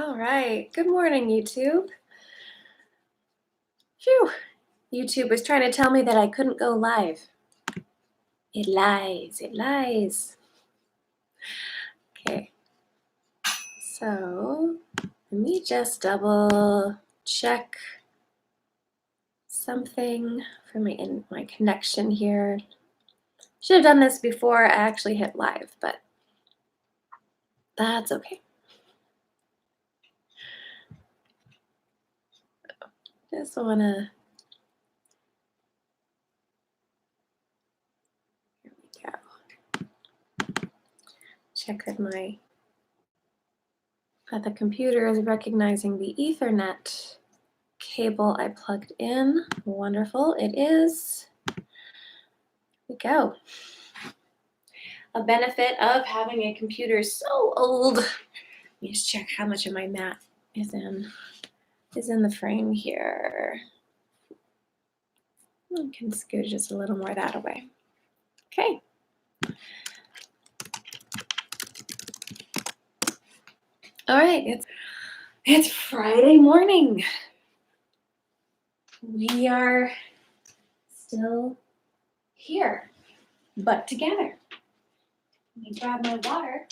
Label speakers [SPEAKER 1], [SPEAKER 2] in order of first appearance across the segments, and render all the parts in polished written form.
[SPEAKER 1] All right. Good morning, YouTube. Phew. YouTube was trying to tell me that I couldn't go live. It lies. It lies. Okay. So let me just double check something for my connection here. Should have done this before I actually hit live, but that's okay. Just wanna. Here we go. Check that the computer is recognizing the Ethernet cable I plugged in. Wonderful, it is. Here we go. A benefit of having a computer so old. Let me just check how much of my mat is in the frame here. I can scoot just a little more that way. Okay. All right, it's Friday morning. We are still here, but together. Let me grab my water.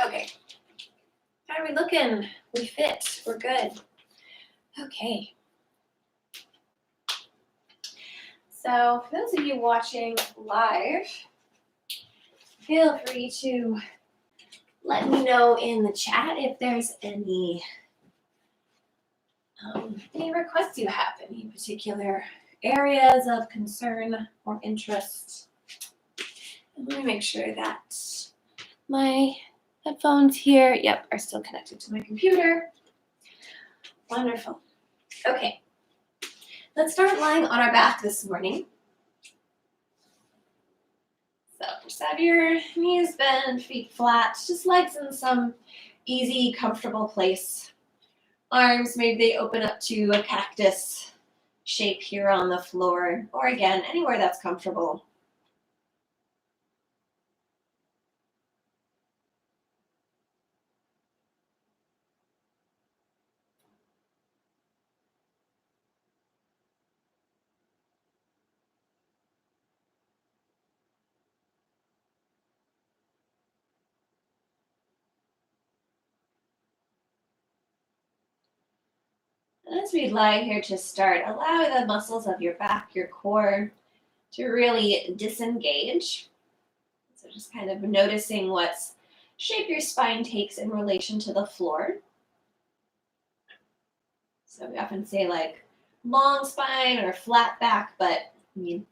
[SPEAKER 1] Okay. How are we looking? We fit. We're good. Okay. So for those of you watching live, feel free to let me know in the chat if there's any requests you have, any particular areas of concern or interest. And let me make sure that my headphones here, are still connected to my computer. Wonderful. Okay, let's start lying on our back this morning. So just have your knees bent, feet flat, just legs in some easy, comfortable place. Arms, maybe they open up to a cactus shape here on the floor, or again, anywhere that's comfortable. As we lie here to start, allow the muscles of your back, your core, to really disengage. So just kind of noticing what shape your spine takes in relation to the floor. So we often say like long spine or flat back, but I mean,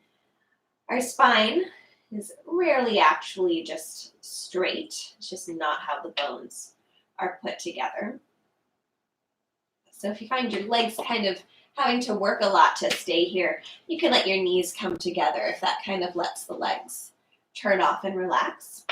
[SPEAKER 1] our spine is rarely actually just straight. It's just not how the bones are put together. So if you find your legs kind of having to work a lot to stay here, you can let your knees come together if that kind of lets the legs turn off and relax.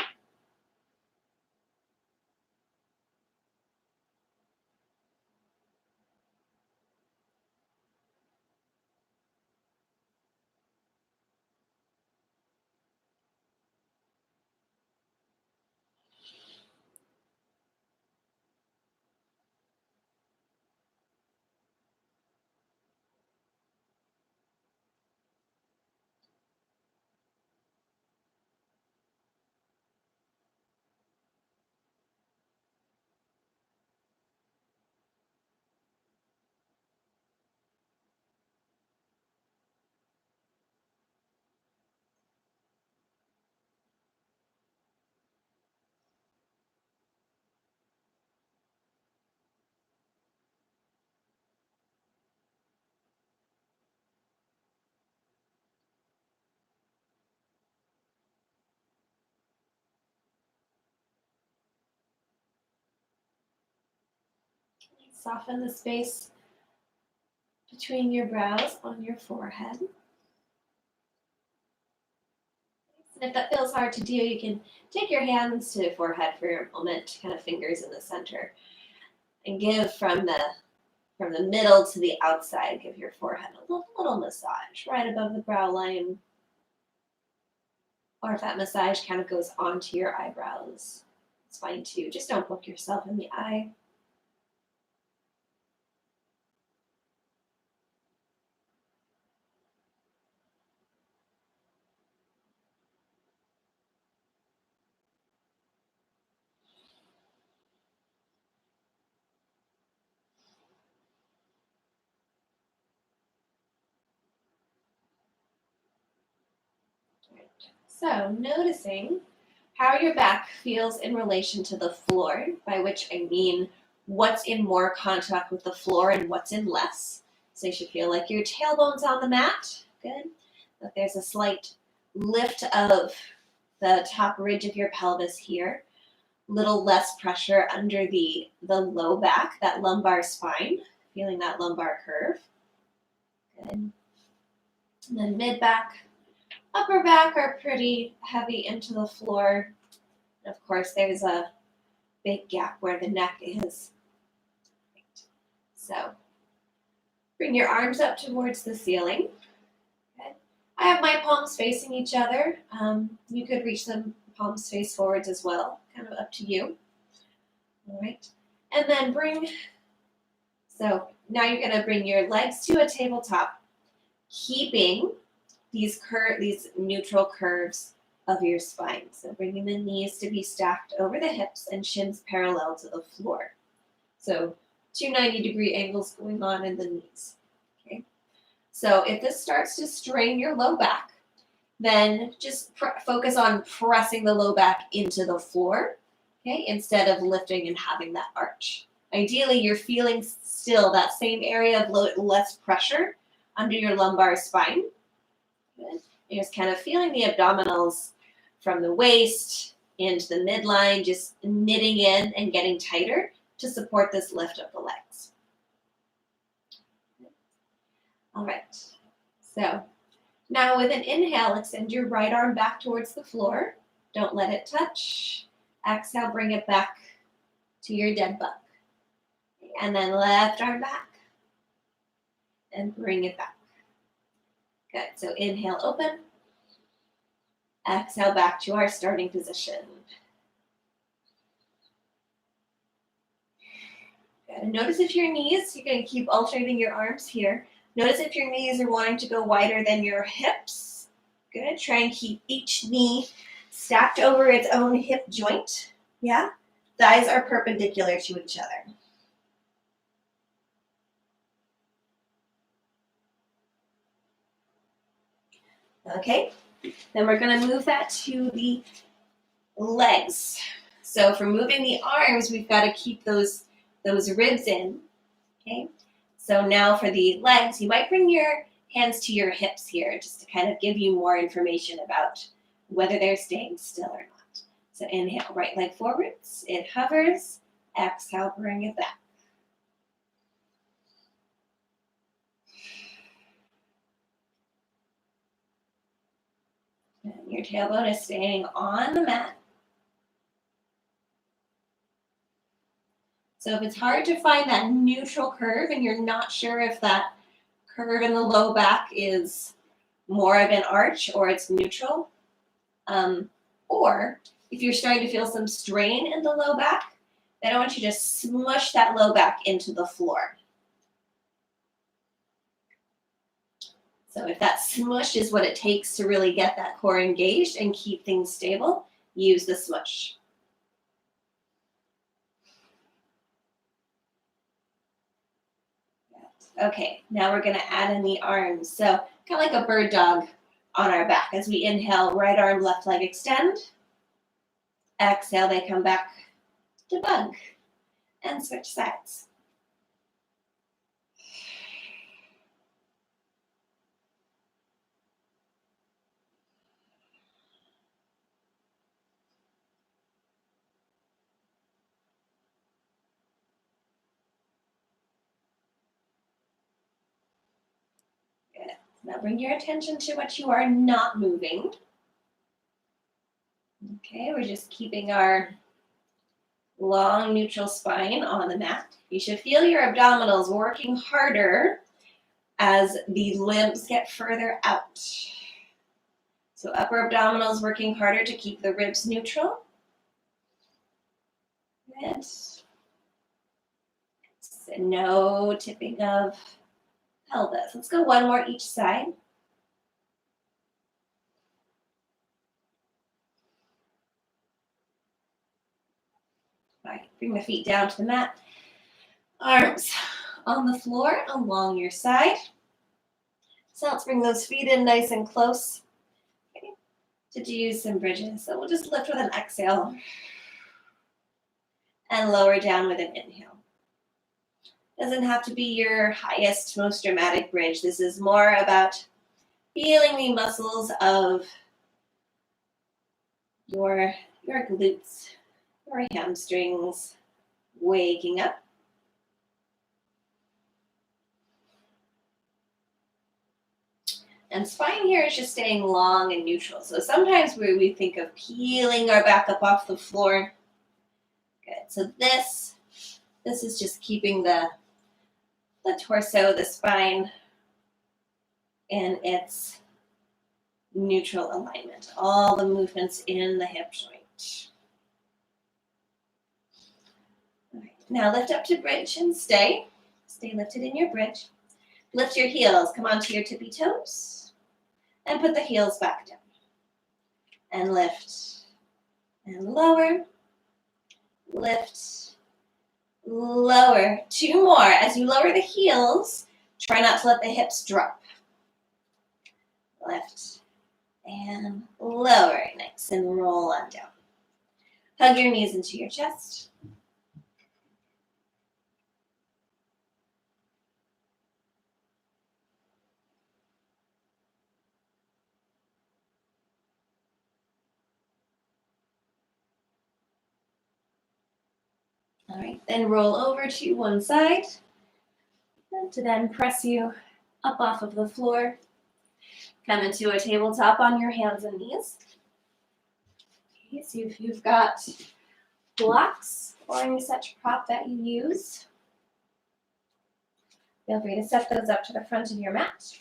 [SPEAKER 1] Soften the space between your brows on your forehead. And if that feels hard to do, you can take your hands to your forehead for a moment, kind of fingers in the center, and give from the middle to the outside. Give your forehead a little massage right above the brow line. Or if that massage kind of goes onto your eyebrows, it's fine too. Just don't poke yourself in the eye. So noticing how your back feels in relation to the floor, by which I mean what's in more contact with the floor and what's in less. So you should feel like your tailbone's on the mat. Good. That there's a slight lift of the top ridge of your pelvis here. Little less pressure under the low back, that lumbar spine. Feeling that lumbar curve. Good. And then mid back, upper back are pretty heavy into the floor. And of course, there's a big gap where the neck is. So bring your arms up towards the ceiling. Okay. I have my palms facing each other. You could reach them palms face forwards as well, kind of up to you. All right. And then so now you're going to bring your legs to a tabletop, keeping these neutral curves of your spine. So bringing the knees to be stacked over the hips and shins parallel to the floor. So 2 90-degree angles going on in the knees. Okay. So if this starts to strain your low back, then just focus on pressing the low back into the floor, okay, instead of lifting and having that arch. Ideally, you're feeling still that same area of less pressure under your lumbar spine. Good. You're just kind of feeling the abdominals from the waist into the midline, just knitting in and getting tighter to support this lift of the legs. All right. So now with an inhale, extend your right arm back towards the floor. Don't let it touch. Exhale, bring it back to your dead bug. And then left arm back and bring it back. Good. So inhale, open. Exhale, back to our starting position. Good. And notice if your knees, you're going to keep alternating your arms here. Notice if your knees are wanting to go wider than your hips. Good. Try and keep each knee stacked over its own hip joint. Yeah. Thighs are perpendicular to each other. Okay. Then we're going to move that to the legs. So for moving the arms, we've got to keep those ribs in. Okay. So now for the legs, you might bring your hands to your hips here just to kind of give you more information about whether they're staying still or not. So inhale, right leg forwards. It hovers. Exhale, bring it back. And your tailbone is staying on the mat. So if it's hard to find that neutral curve and you're not sure if that curve in the low back is more of an arch or it's neutral, or if you're starting to feel some strain in the low back, then I want you to smush that low back into the floor. So if that smush is what it takes to really get that core engaged and keep things stable, use the smush. Okay, now we're going to add in the arms. So kind of like a bird dog on our back. As we inhale, right arm, left leg extend. Exhale, they come back to bug. And switch sides. Now bring your attention to what you are not moving. Okay, we're just keeping our long neutral spine on the mat. You should feel your abdominals working harder as the limbs get further out. So upper abdominals working harder to keep the ribs neutral. Good. So no tipping of pelvis. Let's go one more each side. All right, bring the feet down to the mat. Arms on the floor along your side. So let's bring those feet in nice and close. Okay. To do some bridges. So we'll just lift with an exhale and lower down with an inhale. Doesn't have to be your highest, most dramatic bridge. This is more about feeling the muscles of your glutes, your hamstrings, waking up. And spine here is just staying long and neutral. So sometimes we think of peeling our back up off the floor. Good. So this is just keeping the torso, the spine in its neutral alignment. All the movements in the hip joint. All right. Now lift up to bridge and stay. Stay lifted in your bridge. Lift your heels. Come onto your tippy toes. And put the heels back down. And lift. And lower. Lift. Lower. Two more. As you lower the heels, try not to let the hips drop. Lift. And lower. Nice. And roll on down. Hug your knees into your chest. All right, then roll over to one side to then press you up off of the floor. Come into a tabletop on your hands and knees. Okay, so if you've got blocks or any such prop that you use, feel free to set those up to the front of your mat.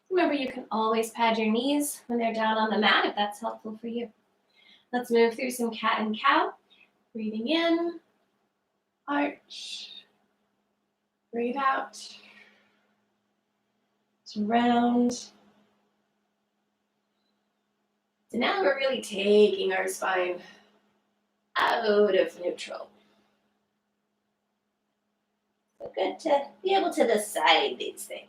[SPEAKER 1] Remember, you can always pad your knees when they're down on the mat if that's helpful for you. Let's move through some cat and cow. Breathing in, arch, breathe out, to round. So now we're really taking our spine out of neutral. So good to be able to decide these things.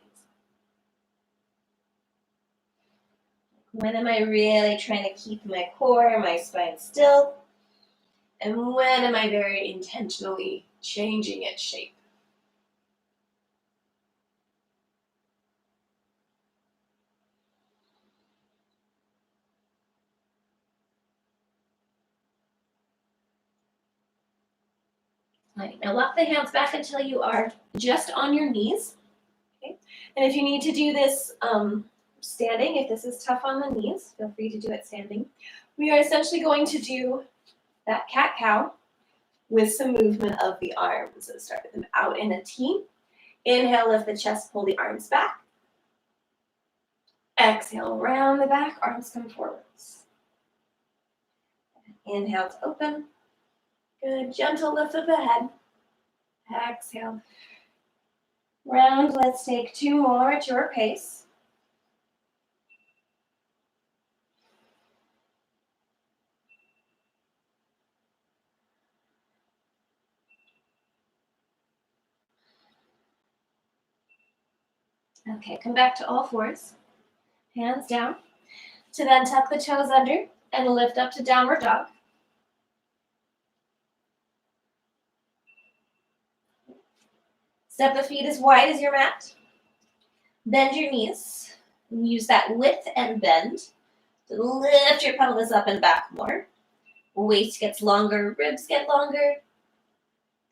[SPEAKER 1] When am I really trying to keep my core, my spine still? And when am I very intentionally changing its shape? All right, now walk the hands back until you are just on your knees. Okay? And if you need to do this standing, if this is tough on the knees, feel free to do it standing. We are essentially going to do that cat-cow with some movement of the arms. So start with them out in a T. Inhale, lift the chest, pull the arms back. Exhale, round the back, arms come forwards. Inhale to open. Good, gentle lift of the head. Exhale. Round, let's take two more at your pace. Okay, come back to all fours. Hands down. To then tuck the toes under and lift up to downward dog. Step the feet as wide as your mat. Bend your knees. Use that width and bend to lift your pelvis up and back more. Waist gets longer, ribs get longer.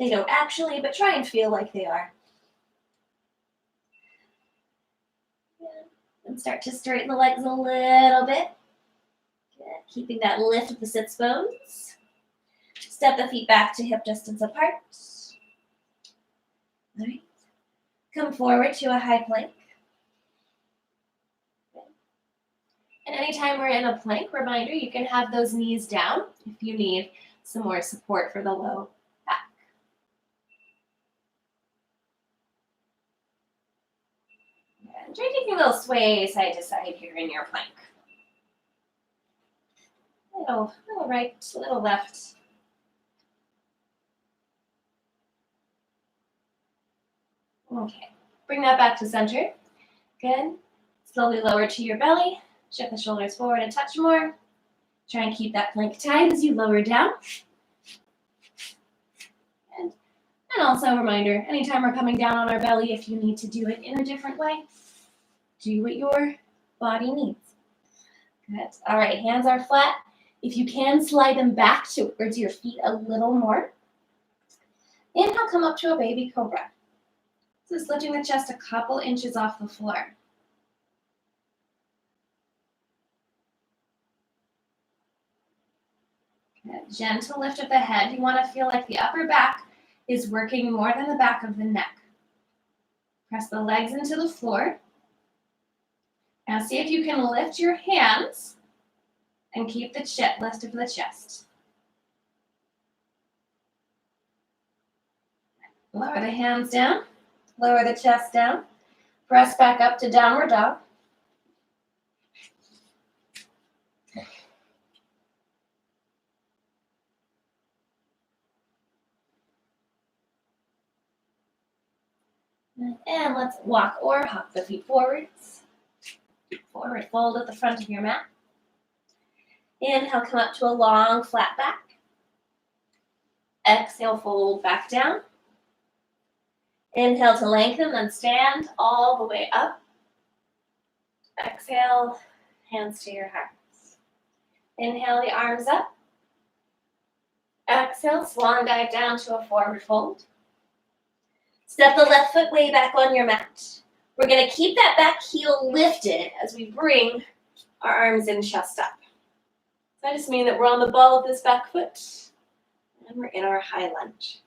[SPEAKER 1] They don't actually, but try and feel like they are. And start to straighten the legs a little bit. Good. Keeping that lift of the sits bones. Step the feet back to hip distance apart. All right. Come forward to a high plank. Good. And anytime we're in a plank, reminder, you can have those knees down if you need some more support for the low back. And try taking a little sway side to side here in your plank. Little right, little left. Okay, bring that back to center. Good. Slowly lower to your belly. Shift the shoulders forward a touch more. Try and keep that plank tight as you lower down. And also a reminder, anytime we're coming down on our belly, if you need to do it in a different way, do what your body needs. Good. All right, hands are flat. If you can, slide them back towards your feet a little more. Inhale, come up to a baby cobra. So just lifting the chest a couple inches off the floor. Good. Gentle lift of the head. You want to feel like the upper back is working more than the back of the neck. Press the legs into the floor. Now see if you can lift your hands and keep the lift of the chest. Lower the hands down. Lower the chest down. Press back up to downward dog. And let's walk or hop the feet forwards. Forward fold at the front of your mat. Inhale, come up to a long flat back. Exhale, fold back down. Inhale to lengthen, then stand all the way up. Exhale, hands to your hearts. Inhale the arms up. Exhale, swan dive down to a forward fold. Step the left foot way back on your mat. We're going to keep that back heel lifted as we bring our arms in, chest up. So I just mean that we're on the ball of this back foot and we're in our high lunge.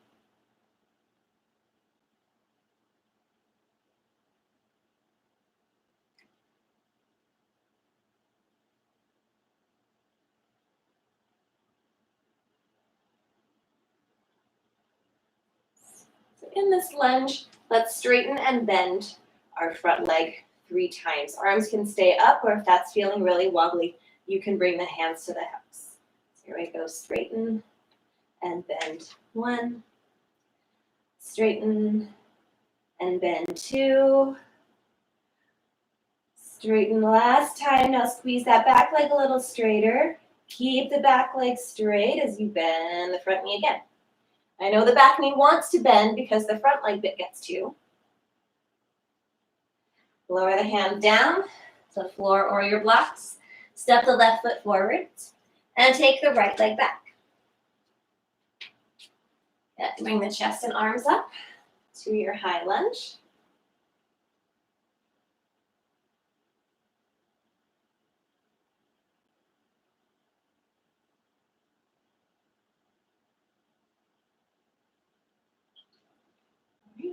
[SPEAKER 1] So in this lunge, let's straighten and bend our front leg 3 times. Arms can stay up, or if that's feeling really wobbly, you can bring the hands to the hips. So here we go, straighten and bend 1. Straighten and bend 2. Straighten last time. Now squeeze that back leg a little straighter. Keep the back leg straight as you bend the front knee again. I know the back knee wants to bend because the front leg bit gets to. Lower the hand down to the floor or your blocks. Step the left foot forward and take the right leg back. Bring the chest and arms up to your high lunge.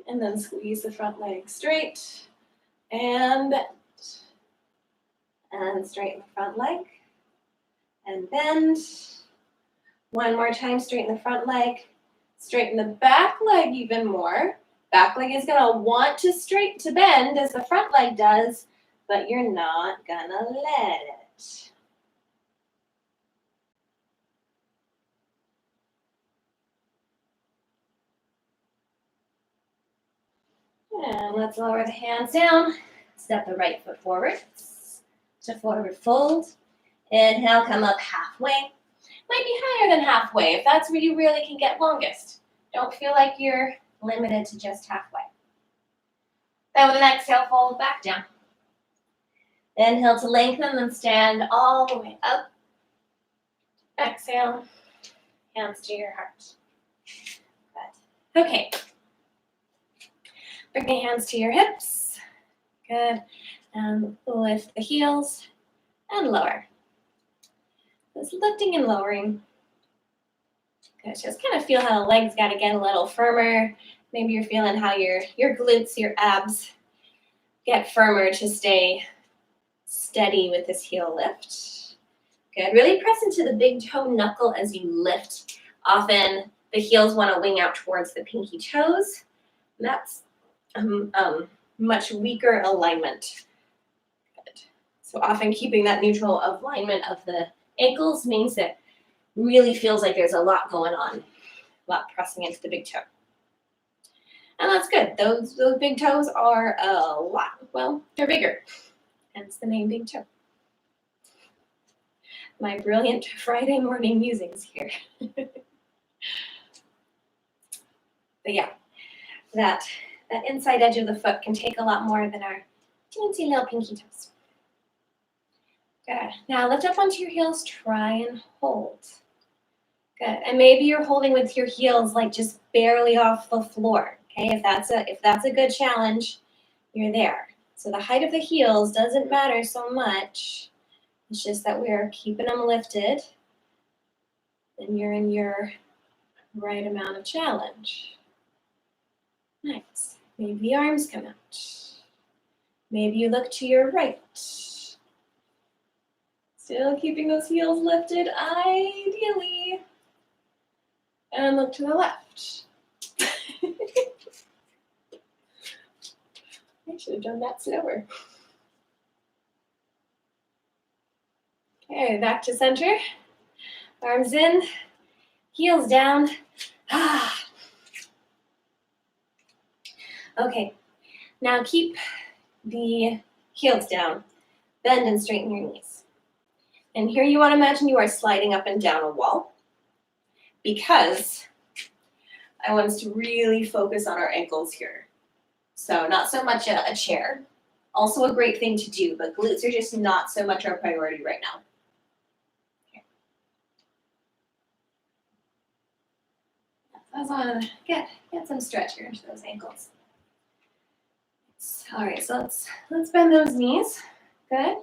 [SPEAKER 1] And then squeeze the front leg straight and bend. And straighten the front leg and bend. One more time, straighten the front leg. Straighten the back leg even more. Back leg is gonna want to bend as the front leg does, but you're not gonna let it. And let's lower the hands down. Step the right foot forward to forward fold. Inhale, come up halfway. Might be higher than halfway if that's where you really can get longest. Don't feel like you're limited to just halfway. Then with an exhale, fold back down. Inhale to lengthen, then stand all the way up. Exhale, hands to your heart. Good. Okay. Bring the hands to your hips. Good. And lift the heels and lower. Just lifting and lowering. Good. Just kind of feel how the legs got to get a little firmer. Maybe you're feeling how your glutes, your abs get firmer to stay steady with this heel lift. Good. Really press into the big toe knuckle as you lift. Often the heels want to wing out towards the pinky toes. And that's much weaker alignment. Good. So often keeping that neutral alignment of the ankles means that really feels like there's a lot going on, a lot pressing into the big toe. And that's good. Those big toes are a lot, well, they're bigger, hence the name big toe. My brilliant Friday morning musings here. But yeah, that inside edge of the foot can take a lot more than our teensy little pinky toes. Good. Now lift up onto your heels, try and hold. Good. And maybe you're holding with your heels like just barely off the floor. Okay, if that's a good challenge, you're there. So the height of the heels doesn't matter so much. It's just that we're keeping them lifted. And you're in your right amount of challenge. Nice. Maybe the arms come out. Maybe you look to your right. Still keeping those heels lifted, ideally. And look to the left. I should have done that slower. Okay, back to center. Arms in, heels down. Okay, now keep the heels down. Bend and straighten your knees. And here you want to imagine you are sliding up and down a wall, because I want us to really focus on our ankles here. So not so much a chair, also a great thing to do, but glutes are just not so much our priority right now. Okay. I just want to get some stretch here into those ankles. All right, so let's bend those knees. Good.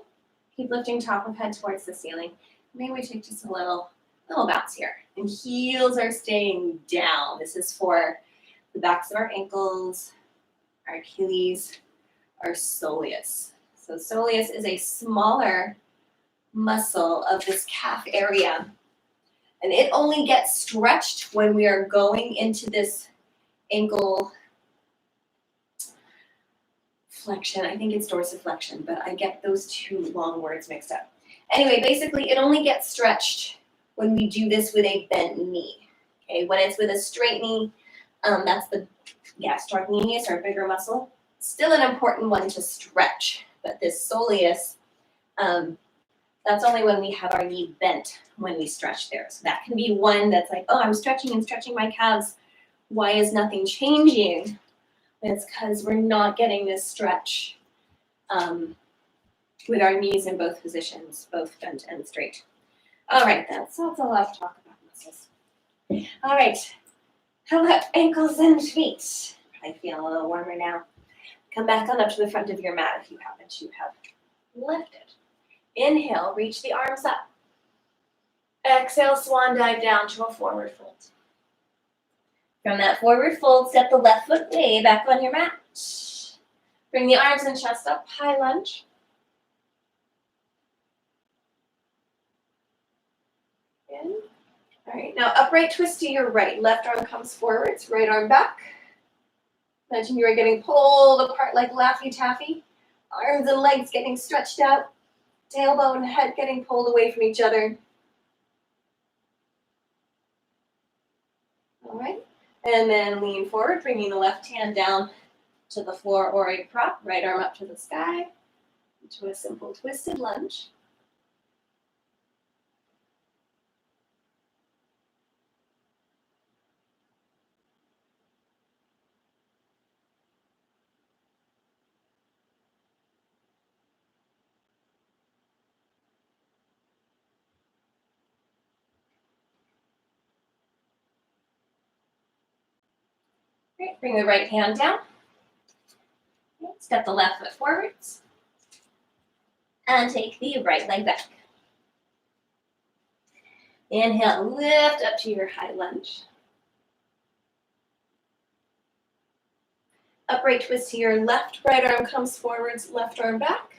[SPEAKER 1] Keep lifting top of head towards the ceiling. Maybe we take just a little bounce here. And heels are staying down. This is for the backs of our ankles, our Achilles, our soleus. So soleus is a smaller muscle of this calf area. And it only gets stretched when we are going into this ankle flexion. I think it's dorsiflexion, but I get those two long words mixed up. Anyway, basically it only gets stretched when we do this with a bent knee. Okay, when it's with a straight knee, that's the sarcocnemius, our bigger muscle. Still an important one to stretch, but this soleus, that's only when we have our knee bent when we stretch there. So that can be one that's like, oh, I'm stretching and stretching my calves. Why is nothing changing? It's because we're not getting this stretch with our knees in both positions, both bent and straight. All right, that's a lot to talk about muscles. All right, how about ankles and feet? I feel a little warmer now. Come back on up to the front of your mat if you haven't. You have lifted. Inhale, reach the arms up. Exhale, swan dive down to a forward fold. From that forward fold, step the left foot way back on your mat. Bring the arms and chest up, high lunge. In. All right, now upright twist to your right. Left arm comes forwards, right arm back. Imagine you are getting pulled apart like Laffy Taffy. Arms and legs getting stretched out. Tailbone and head getting pulled away from each other. All right. And then lean forward, bringing the left hand down to the floor or a prop. Right arm up to the sky. Into a simple twisted lunge. Great. Bring the right hand down. Step the left foot forwards. And take the right leg back. Inhale, lift up to your high lunge. Upright twist to your left, right arm comes forwards, left arm back.